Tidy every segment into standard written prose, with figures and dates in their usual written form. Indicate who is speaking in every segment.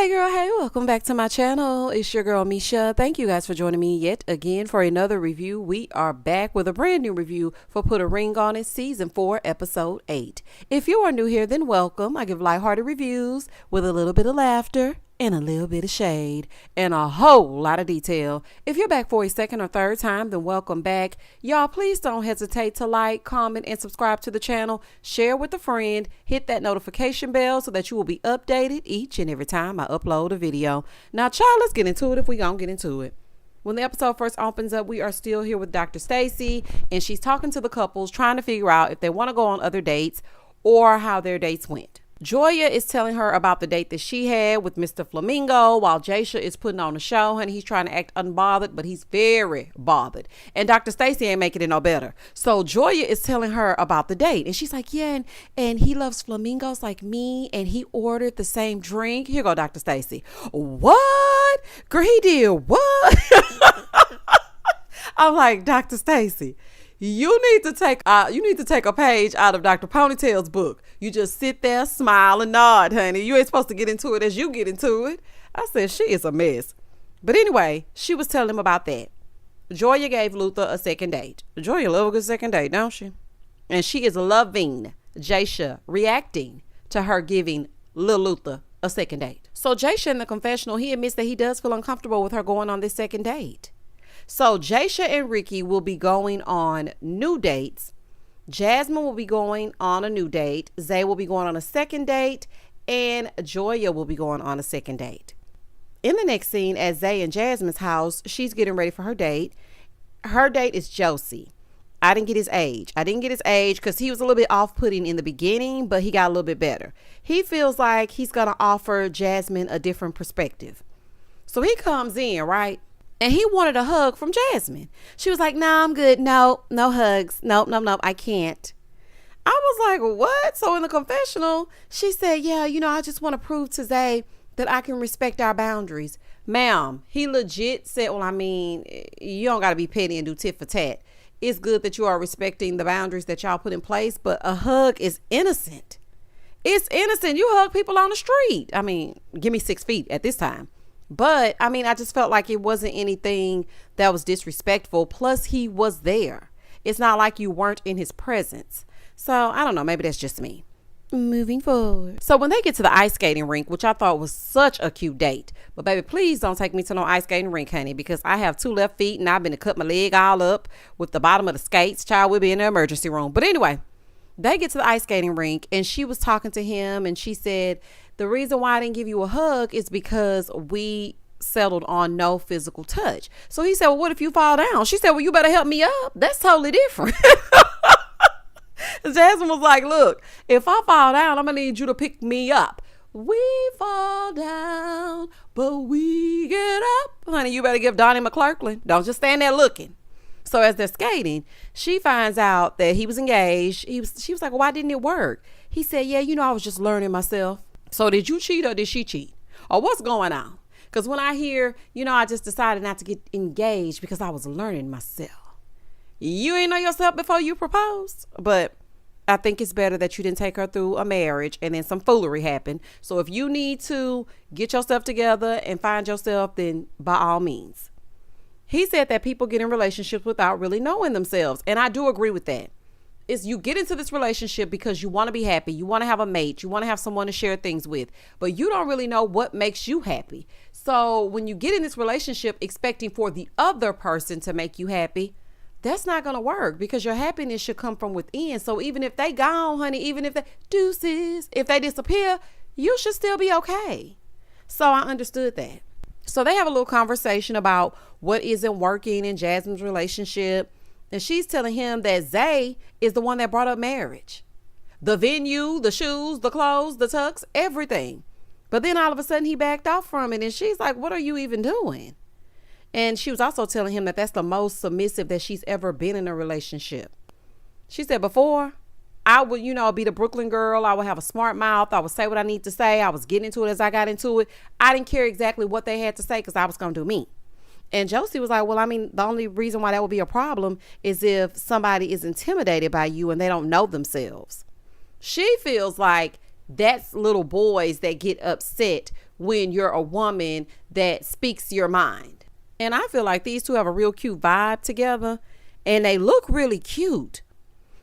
Speaker 1: Hey girl, hey, welcome back to my channel. It's your girl Misha. Thank you guys for joining me yet again for another review. We are back with a brand new review for Put a Ring on It Season 4 Episode 8. If you are new here, then welcome. I give lighthearted reviews with a little bit of laughter and a little bit of shade and a whole lot of detail. If you're back for a second or third time, then welcome back. Y'all, please don't hesitate to like, comment, and subscribe to the channel. Share with a friend. Hit that notification bell so that you will be updated each and every time I upload a video. Now, child, let's get into it if we gonna get into it. When the episode first opens up, we are still here with Dr. Stacy, and she's talking to the couples, trying to figure out if they want to go on other dates or how their dates went. Joya is telling her about the date that she had with Mr. Flamingo, while Jasha is putting on a show, and he's trying to act unbothered, but he's very bothered. And Dr. Stacy ain't making it no better. So Joya is telling her about the date, and she's like, yeah, and he loves flamingos like me, and he ordered the same drink. Here go Dr. Stacy. What? Girl, he did what? I'm like, Dr. Stacy, you need to take a page out of Dr. Ponytail's book. You just sit there, smile, and nod, honey. You ain't supposed to get into it as you get into it. I said, she is a mess. But anyway, she was telling him about that. Joya gave Luther a second date. Joya love a good second date, don't she? And she is loving Jasha reacting to her giving Lil Luther a second date. So Jasha in the confessional, he admits that he does feel uncomfortable with her going on this second date. So Jasha and Ricky will be going on new dates. Jasmine will be going on a new date. Zay will be going on a second date. And Joya will be going on a second date. In the next scene, at Zay and Jasmine's house, she's getting ready for her date. Her date is Josie. I didn't get his age because he was a little bit off-putting in the beginning, but he got a little bit better. He feels like he's going to offer Jasmine a different perspective. So he comes in, right? And he wanted a hug from Jasmine. She was like, no, I'm good. No hugs. No, I can't. I was like, what? So in the confessional, she said, yeah, I just want to prove to Zay that I can respect our boundaries. Ma'am, he legit said, well, you don't got to be petty and do tit for tat. It's good that you are respecting the boundaries that y'all put in place, but a hug is innocent. It's innocent. You hug people on the street. Give me 6 feet at this time. But, I just felt like it wasn't anything that was disrespectful. Plus, he was there. It's not like you weren't in his presence. So, I don't know. Maybe that's just me. Moving forward. So, when they get to the ice skating rink, which I thought was such a cute date. But, baby, please don't take me to no ice skating rink, honey, because I have 2 left feet and I've been to cut my leg all up with the bottom of the skates. Child, we'll be in the emergency room. But anyway, they get to the ice skating rink and she was talking to him and she said, the reason why I didn't give you a hug is because we settled on no physical touch. So he said, well, what if you fall down? She said, well, you better help me up. That's totally different. Jasmine was like, look, if I fall down, I'm going to need you to pick me up. We fall down, but we get up. Honey, you better give Donnie McClurkin. Don't just stand there looking. So as they're skating, she finds out that he was engaged. She was like, well, why didn't it work? He said, yeah, I was just learning myself. So did you cheat or did she cheat? Or what's going on? Because when I hear, I just decided not to get engaged because I was learning myself. You ain't know yourself before you proposed. But I think it's better that you didn't take her through a marriage and then some foolery happened. So if you need to get yourself together and find yourself, then by all means. He said that people get in relationships without really knowing themselves. And I do agree with that. Is you get into this relationship because you want to be happy. You want to have a mate. You want to have someone to share things with. But you don't really know what makes you happy. So when you get in this relationship expecting for the other person to make you happy, that's not going to work because your happiness should come from within. So even if they gone, honey, even if they deuces, if they disappear, you should still be okay. So I understood that. So they have a little conversation about what isn't working in Jasmine's relationship. And she's telling him that Zay is the one that brought up marriage. The venue, the shoes, the clothes, the tux, everything. But then all of a sudden he backed off from it. And she's like, what are you even doing? And she was also telling him that that's the most submissive that she's ever been in a relationship. She said, before, I would, be the Brooklyn girl. I would have a smart mouth. I would say what I need to say. I was getting into it as I got into it. I didn't care exactly what they had to say because I was going to do me. And Josie was like, well, the only reason why that would be a problem is if somebody is intimidated by you and they don't know themselves. She feels like that's little boys that get upset when you're a woman that speaks your mind. And I feel like these two have a real cute vibe together, and they look really cute.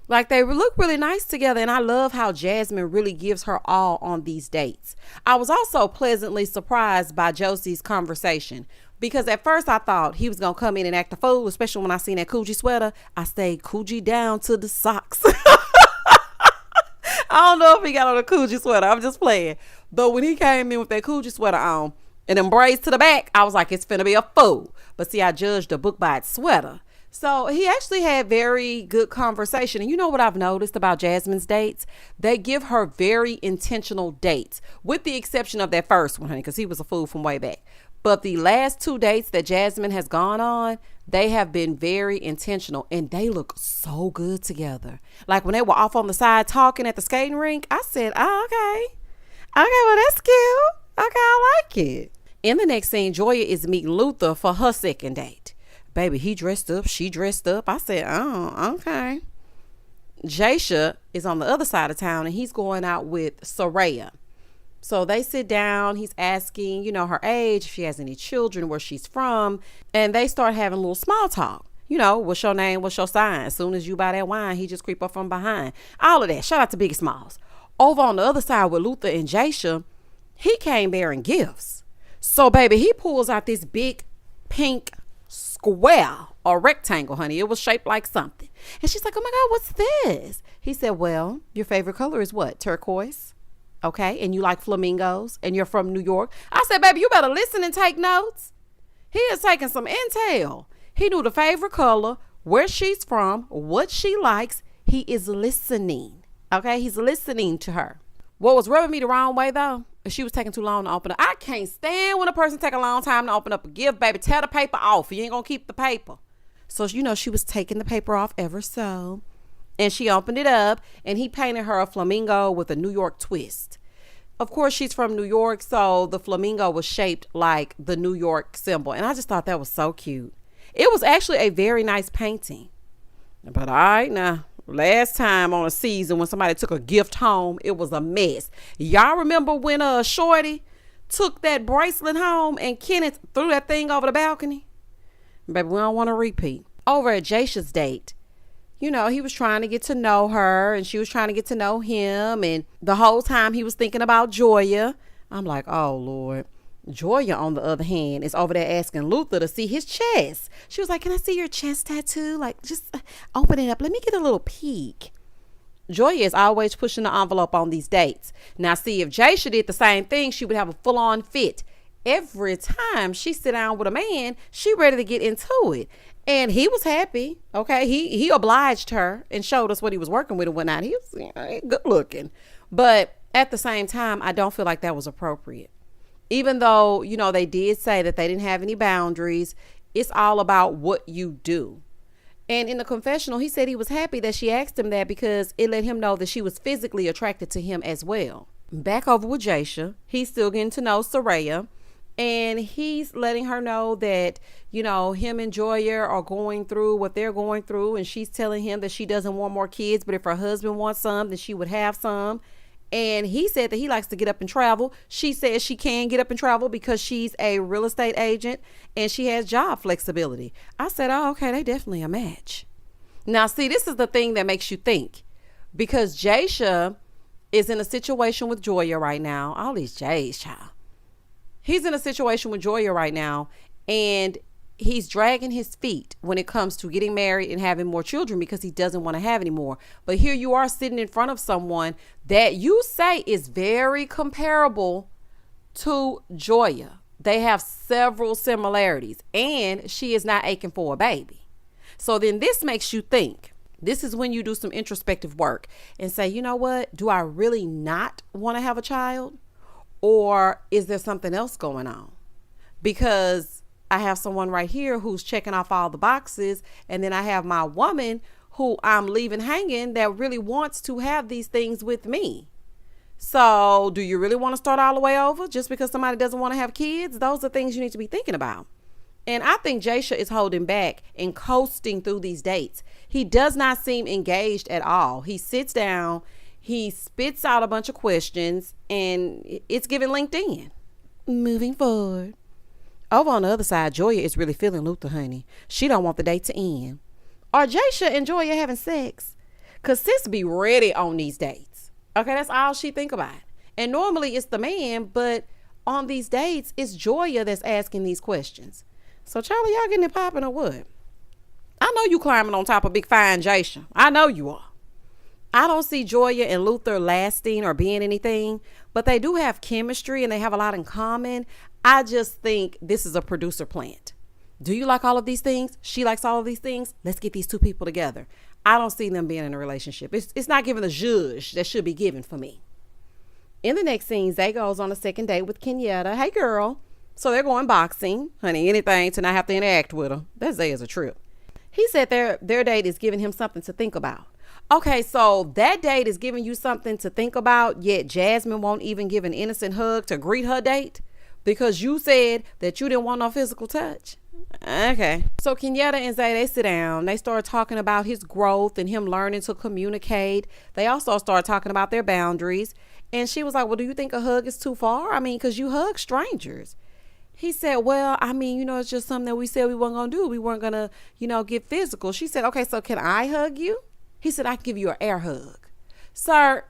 Speaker 1: Like, they look really nice together, and I love how Jasmine really gives her all on these dates. I was also pleasantly surprised by Josie's conversation, because at first I thought he was going to come in and act a fool, especially when I seen that Coogi sweater. I stayed Coogi down to the socks. I don't know if he got on a Coogi sweater. I'm just playing. But when he came in with that Coogi sweater on and them braids to the back, I was like, it's finna be a fool. But see, I judged a book by its sweater. So he actually had very good conversation. And you know what I've noticed about Jasmine's dates? They give her very intentional dates, with the exception of that first one, honey, because he was a fool from way back. But the last 2 dates that Jasmine has gone on, they have been very intentional, and they look so good together. Like when they were off on the side talking at the skating rink, I said, oh, okay. Okay, well, that's cute. Okay, I like it. In the next scene, Joya is meeting Luther for her second date. Baby, he dressed up, she dressed up. I said, oh, okay. Jasha is on the other side of town, and he's going out with Soraya. So they sit down. He's asking, her age, if she has any children, where she's from. And they start having a little small talk. What's your name? What's your sign? As soon as you buy that wine, he just creep up from behind. All of that. Shout out to Biggie Smalls. Over on the other side with Luther and Jasha, he came bearing gifts. So, baby, he pulls out this big pink square or rectangle, honey. It was shaped like something. And she's like, oh my God, what's this? He said, well, your favorite color is what? Turquoise. Okay. And you like flamingos, and you're from New York. I said, baby, you better listen and take notes. He is taking some intel. He knew the favorite color, where she's from, what she likes. He is listening. Okay. He's listening to her. What was rubbing me the wrong way, though, is she was taking too long to open up. I can't stand when a person take a long time to open up a gift, baby. Tear the paper off. You ain't going to keep the paper. So, she was taking the paper off ever so. And she opened it up, and he painted her a flamingo with a New York twist. Of course, she's from New York, so the flamingo was shaped like the New York symbol. And I just thought that was so cute. It was actually a very nice painting. But all right, now, last time on a season when somebody took a gift home, it was a mess. Y'all remember when Shorty took that bracelet home and Kenneth threw that thing over the balcony? Baby, we don't want to repeat. Over at Jasha's date, he was trying to get to know her, and she was trying to get to know him. And the whole time he was thinking about Joya. I'm like, oh, Lord. Joya, on the other hand, is over there asking Luther to see his chest. She was like, can I see your chest tattoo? Like, just open it up. Let me get a little peek. Joya is always pushing the envelope on these dates. Now, see, if Jasha did the same thing, she would have a full-on fit. Every time she sit down with a man, she ready to get into it. And he was happy. Okay. He obliged her and showed us what he was working with and whatnot. He was good looking. But at the same time, I don't feel like that was appropriate. Even though, they did say that they didn't have any boundaries. It's all about what you do. And in the confessional, he said he was happy that she asked him that, because it let him know that she was physically attracted to him as well. Back over with Jasha, he's still getting to know Soraya. And he's letting her know that, him and Joya are going through what they're going through. And she's telling him that she doesn't want more kids, but if her husband wants some, then she would have some. And he said that he likes to get up and travel. She says she can get up and travel because she's a real estate agent and she has job flexibility. I said, oh, okay, they definitely a match. Now, see, this is the thing that makes you think, because Jasha is in a situation with Joya right now. All these J's, child. He's in a situation with Joya right now, and he's dragging his feet when it comes to getting married and having more children because he doesn't want to have any more. But here you are sitting in front of someone that you say is very comparable to Joya. They have several similarities, and she is not aching for a baby. So then this makes you think. This is when you do some introspective work and say, you know what? Do I really not want to have a child? Or is there something else going on? Because I have someone right here who's checking off all the boxes. And then I have my woman who I'm leaving hanging that really wants to have these things with me. So do you really want to start all the way over just because somebody doesn't want to have kids? Those are things you need to be thinking about. And I think Jasha is holding back and coasting through these dates. He does not seem engaged at all. He sits down. He spits out a bunch of questions, and it's giving LinkedIn. Moving forward. Over on the other side, Joya is really feeling Luther, honey. She don't want the date to end. Are Jaisha and Joya having sex? Because sis be ready on these dates. Okay, that's all she think about. And normally it's the man, but on these dates, it's Joya that's asking these questions. So, Charlie, y'all getting it popping or what? I know you climbing on top of big fine Jaisha. I know you are. I don't see Joya and Luther lasting or being anything, but they do have chemistry and they have a lot in common. I just think this is a producer plant. Do you like all of these things? She likes all of these things. Let's get these two people together. I don't see them being in a relationship. It's not giving the zhuzh that should be given for me. In the next scene, Zay goes on a second date with Kenyatta. Hey, girl. So they're going boxing. Honey, anything to not have to interact with her. That Zay is a trip. He said their date is giving him something to think about. Okay, so that date is giving you something to think about, yet Jasmine won't even give an innocent hug to greet her date because you said that you didn't want no physical touch. Okay. So Kenyatta and Zay, they sit down. They start talking about his growth and him learning to communicate. They also start talking about their boundaries. And she was like, well, do you think a hug is too far? I mean, because you hug strangers. He said, well, I mean, it's just something that we said we weren't going to do. We weren't going to, get physical. She said, okay, so can I hug you? He said, I can give you an air hug. Sir,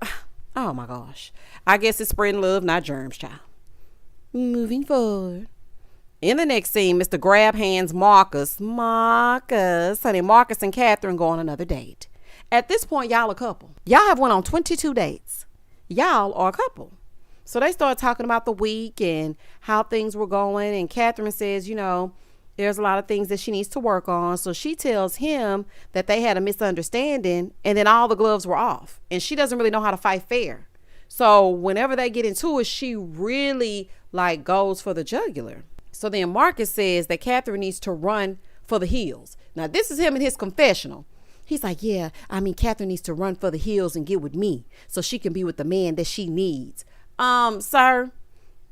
Speaker 1: oh my gosh. I guess it's spreading love, not germs, child. Moving forward. In the next scene, Mr. Grab Hands Marcus, honey, Marcus and Catherine go on another date. At this point, y'all a couple. Y'all have went on 22 dates. Y'all are a couple. So they start talking about the week and how things were going. And Catherine says, there's a lot of things that she needs to work on. So she tells him that they had a misunderstanding and then all the gloves were off. And she doesn't really know how to fight fair. So whenever they get into it, she really goes for the jugular. So then Marcus says that Catherine needs to run for the hills. Now, this is him in his confessional. He's like, yeah, Catherine needs to run for the hills and get with me so she can be with the man that she needs. Sir,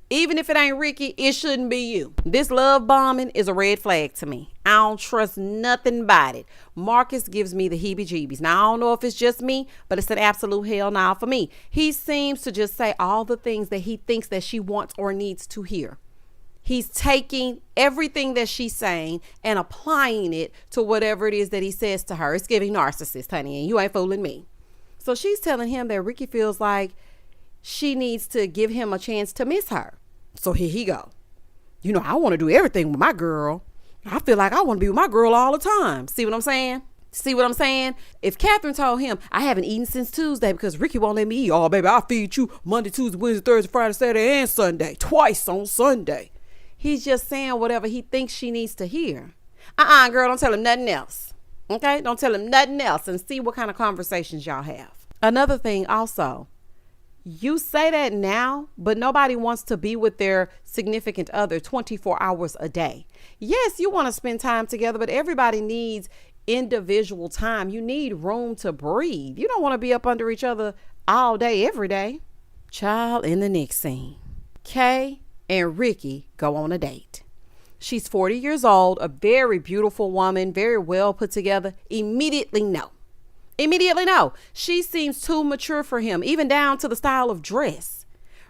Speaker 1: even if it ain't Ricky, it shouldn't be you. This love bombing is a red flag to me. I don't trust nothing about it. Marcus gives me the heebie-jeebies. Now, I don't know if it's just me, but it's an absolute hell no for me. He seems to just say all the things that he thinks that she wants or needs to hear. He's taking everything that she's saying and applying it to whatever it is that he says to her. It's giving narcissist, honey, and you ain't fooling me. So she's telling him that Ricky feels like she needs to give him a chance to miss her. So here he go. I want to do everything with my girl. I feel like I want to be with my girl all the time. See what I'm saying? If Catherine told him, I haven't eaten since Tuesday because Ricky won't let me eat. Oh, baby, I'll feed you Monday, Tuesday, Wednesday, Thursday, Friday, Saturday, and Sunday. Twice on Sunday. He's just saying whatever he thinks she needs to hear. Girl, don't tell him nothing else. Okay? Don't tell him nothing else and see what kind of conversations y'all have. Another thing also, you say that now, but nobody wants to be with their significant other 24 hours a day. Yes, you want to spend time together, but everybody needs individual time. You need room to breathe. You don't want to be up under each other all day, every day. Child, in the next scene, Kay and Ricky go on a date. She's 40 years old, a very beautiful woman, very well put together. Immediately no. She seems too mature for him, even down to the style of dress.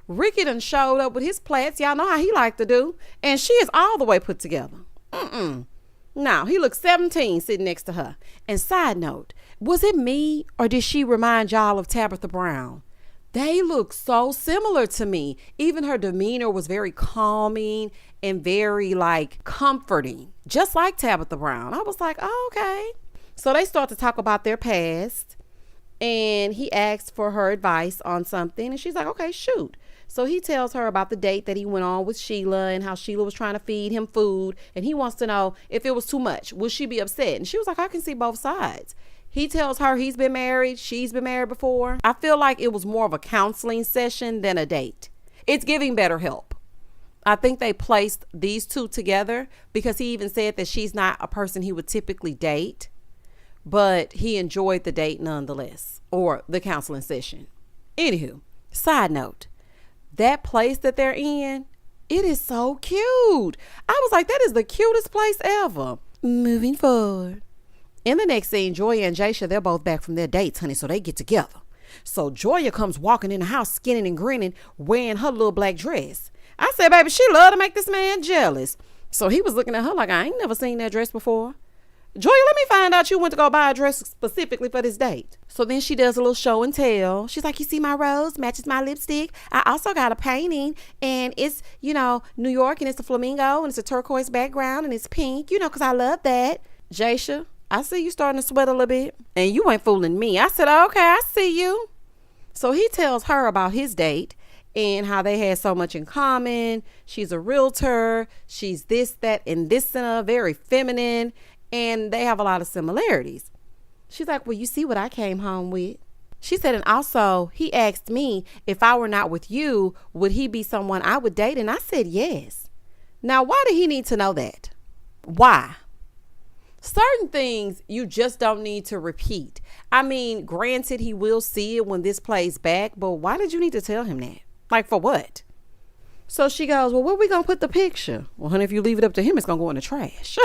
Speaker 1: Ricky done showed up with his plaits. Y'all know how he like to do. And she is all the way put together. No, he looks 17 sitting next to her. And side note, was it me or did she remind y'all of Tabitha Brown? They look so similar to me. Even her demeanor was very calming and very comforting, just like Tabitha Brown. I was like, oh, okay. So they start to talk about their past and he asks for her advice on something and she's like, okay, shoot. So he tells her about the date that he went on with Sheila and how Sheila was trying to feed him food. And he wants to know if it was too much, would she be upset? And she was like, I can see both sides. He tells her he's been married. She's been married before. I feel like it was more of a counseling session than a date. It's giving BetterHelp. I think they placed these two together because he even said that she's not a person he would typically date, but he enjoyed the date nonetheless, or the counseling session. Anywho, side note, that place that they're in, it is so cute. I was like, that is the cutest place ever. Moving forward. In the next scene, Joya and Jaisha, they're both back from their dates, honey, so they get together. So Joya comes walking in the house, skinning and grinning, wearing her little black dress. I said, baby, she love to make this man jealous. So he was looking at her like, I ain't never seen that dress before. Joya, let me find out you went to go buy a dress specifically for this date. So then she does a little show and tell. She's like, you see my rose matches my lipstick. I also got a painting and it's, New York and it's a flamingo and it's a turquoise background and it's pink, because I love that. Jasha, I see you starting to sweat a little bit and you ain't fooling me. I said, okay, I see you. So he tells her about his date and how they had so much in common. She's a realtor. She's this, that, and this, very feminine. And they have a lot of similarities. She's like, well, you see what I came home with. She said, and also he asked me if I were not with you, would he be someone I would date? And I said, yes. Now, why did he need to know that? Why? Certain things you just don't need to repeat. I mean, granted, he will see it when this plays back, but why did you need to tell him that? Like, for what? So she goes, well, where we going to put the picture? Well, honey, if you leave it up to him, it's going to go in the trash.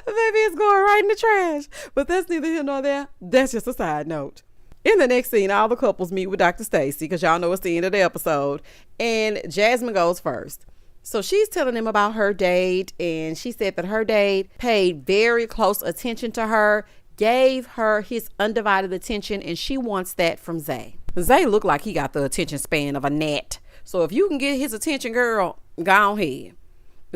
Speaker 1: Maybe it's going right in the trash. But that's neither here nor there. That's just a side note. In the next scene, all the couples meet with Dr. Stacy because y'all know it's the end of the episode. And Jasmine goes first. So she's telling them about her date. And she said that her date paid very close attention to her, gave her his undivided attention. And she wants that from Zay. Zay looked like he got the attention span of a gnat. So if you can get his attention, girl, go ahead.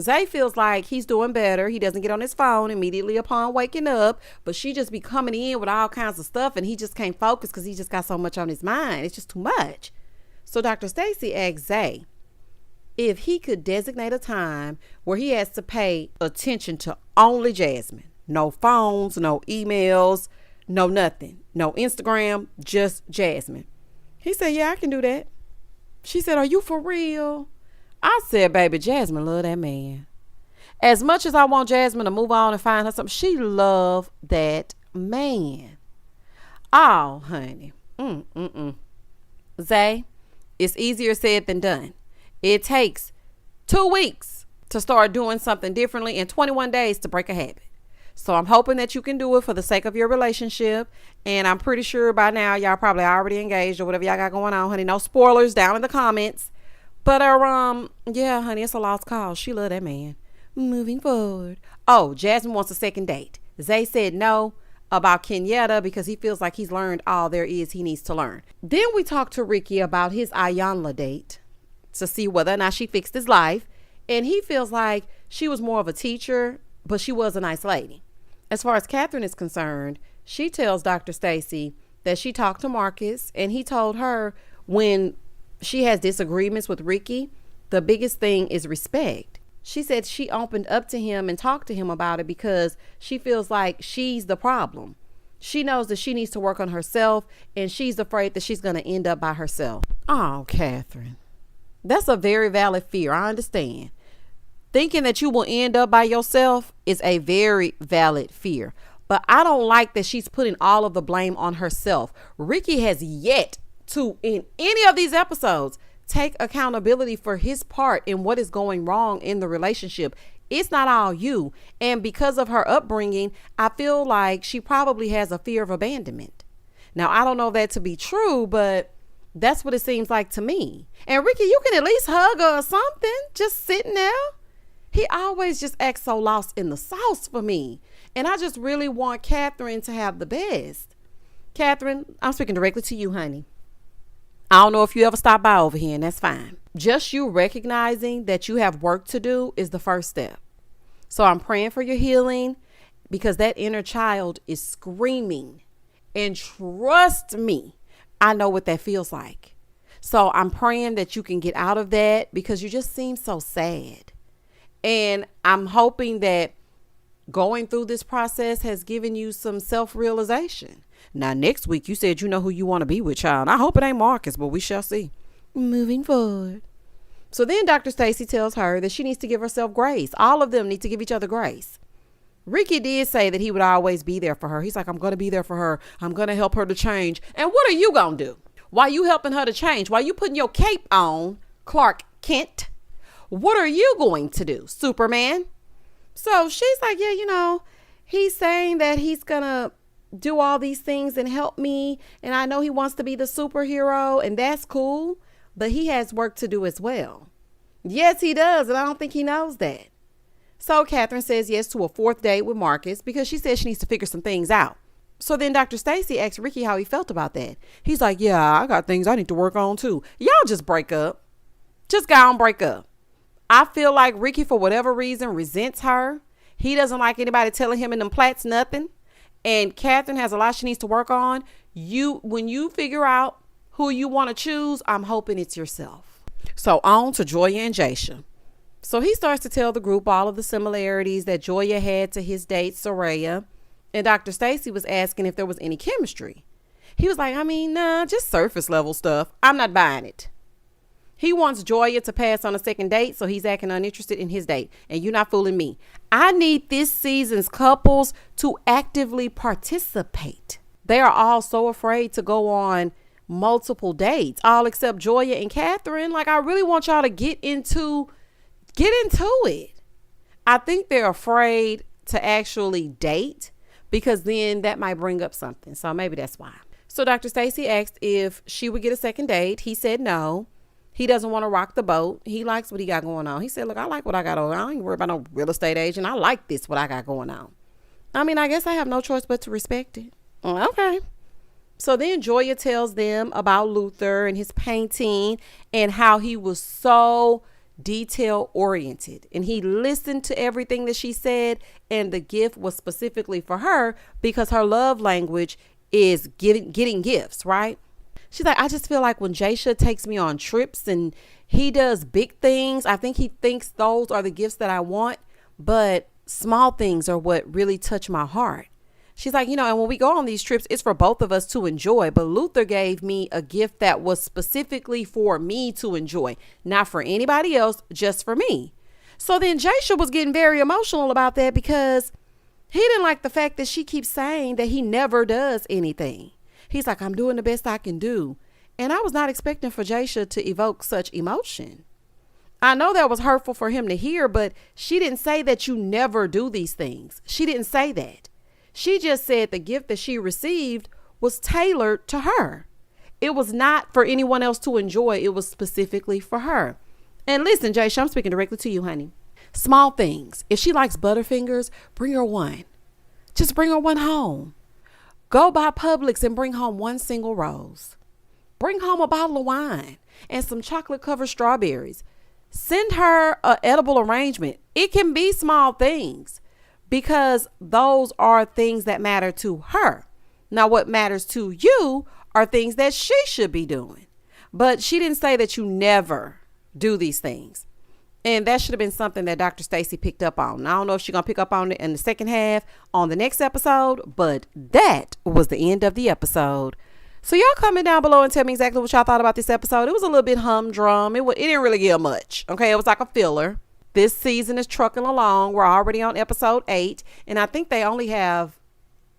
Speaker 1: Zay feels like he's doing better. He doesn't get on his phone immediately upon waking up, but she just be coming in with all kinds of stuff and he just can't focus because he just got so much on his mind. It's just too much. So Dr. Stacy asked Zay if he could designate a time where he has to pay attention to only Jasmine. No phones, no emails, no nothing. No Instagram, just Jasmine. He said, yeah, I can do that. She said, are you for real? I said, baby, Jasmine love that man. As much as I want Jasmine to move on and find her something, she love that man. Oh, honey. Zay, it's easier said than done. It takes 2 weeks to start doing something differently and 21 days to break a habit. So I'm hoping that you can do it for the sake of your relationship. And I'm pretty sure by now y'all probably already engaged or whatever y'all got going on, honey. No spoilers down in the comments. But yeah, honey, it's a lost cause. She love that man. Moving forward. Oh, Jasmine wants a second date. Zay said no about Kenyatta because he feels like he's learned all there is he needs to learn. Then we talked to Ricky about his Ayanla date to see whether or not she fixed his life. And he feels like she was more of a teacher, but she was a nice lady. As far as Catherine is concerned, she tells Dr. Stacy that she talked to Marcus and he told her when she has disagreements with Ricky, the biggest thing is respect. She said she opened up to him and talked to him about it because she feels like she's the problem. She knows that she needs to work on herself and she's afraid that she's going to end up by herself. Oh, Catherine, that's a very valid fear. I understand. Thinking that you will end up by yourself is a very valid fear. But I don't like that she's putting all of the blame on herself. Ricky has yet to, in any of these episodes, take accountability for his part in what is going wrong in the relationship. It's not all you. And because of her upbringing, I feel like she probably has a fear of abandonment. Now, I don't know that to be true, but that's what it seems like to me. And Ricky, you can at least hug her or something, just sitting there. He always just acts so lost in the sauce for me. And I just really want Catherine to have the best. Catherine, I'm speaking directly to you, honey. I don't know if you ever stop by over here, and that's fine. Just you recognizing that you have work to do is the first step. So I'm praying for your healing because that inner child is screaming. And trust me, I know what that feels like. So I'm praying that you can get out of that because you just seem so sad. And I'm hoping that going through this process has given you some self-realization. Now, next week, you said you know who you want to be with, child. I hope it ain't Marcus, but we shall see. Moving forward. So then Dr. Stacy tells her that she needs to give herself grace. All of them need to give each other grace. Ricky did say that he would always be there for her. He's like, I'm going to be there for her. I'm going to help her to change. And what are you going to do? While you helping her to change? While you putting your cape on, Clark Kent? What are you going to do, Superman? So she's like, yeah, he's saying that he's going to do all these things and help me. And I know he wants to be the superhero and that's cool. but he has work to do as well. Yes, he does, and I don't think he knows that. So Catherine says yes to a fourth date with Marcus because she says she needs to figure some things out. So then Dr. Stacy asked Ricky how he felt about that. He's like, yeah, I got things I need to work on too. Y'all just break up. Just go and break up. I feel like Ricky, for whatever reason, resents her. He doesn't like anybody telling him in them plats nothing. And Catherine has a lot she needs to work on. When you figure out who you want to choose, I'm hoping it's yourself. So on to Joya and Jasha. So he starts to tell the group all of the similarities that Joya had to his date, Soraya. And Dr. Stacy was asking if there was any chemistry. He was like, nah, just surface level stuff. I'm not buying it. He wants Joya to pass on a second date, so he's acting uninterested in his date. And you're not fooling me. I need this season's couples to actively participate. They are all so afraid to go on multiple dates, all except Joya and Catherine. Like, I really want y'all to get into it. I think they're afraid to actually date because then that might bring up something. So maybe that's why. So Dr. Stacy asked if she would get a second date. He said no. He doesn't want to rock the boat. He likes what he got going on. He said, look, I like what I got on. I ain't worried about no real estate agent. I like this, what I got going on. I guess I have no choice but to respect it. Okay. So then Joya tells them about Luther and his painting and how he was so detail oriented. And he listened to everything that she said. And the gift was specifically for her because her love language is getting gifts, right? She's like, I just feel like when Jasha takes me on trips and he does big things, I think he thinks those are the gifts that I want, but small things are what really touch my heart. She's like, and when we go on these trips, it's for both of us to enjoy. But Luther gave me a gift that was specifically for me to enjoy, not for anybody else, just for me. So then Jasha was getting very emotional about that because he didn't like the fact that she keeps saying that he never does anything. He's like, I'm doing the best I can do. And I was not expecting for Jasha to evoke such emotion. I know that was hurtful for him to hear, but she didn't say that you never do these things. She didn't say that. She just said the gift that she received was tailored to her. It was not for anyone else to enjoy. It was specifically for her. And listen, Jasha, I'm speaking directly to you, honey. Small things. If she likes Butterfingers, bring her one. Just bring her one home. Go by Publix and bring home one single rose. Bring home a bottle of wine and some chocolate-covered strawberries. Send her an edible arrangement. It can be small things because those are things that matter to her. Now, what matters to you are things that she should be doing. But she didn't say that you never do these things. And that should have been something that Dr. Stacy picked up on. I don't know if she's going to pick up on it in the second half on the next episode, but that was the end of the episode. So y'all comment down below and tell me exactly what y'all thought about this episode. It was a little bit humdrum. It didn't really give much. Okay, it was like a filler. This season is trucking along. We're already on episode 8. And I think they only have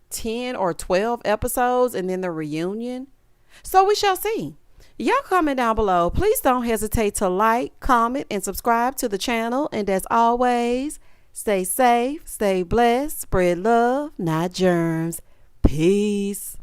Speaker 1: 10 or 12 episodes and then the reunion. So we shall see. Y'all comment down below. Please don't hesitate to like, comment, and subscribe to the channel. And as always, stay safe, stay blessed, spread love, not germs. Peace.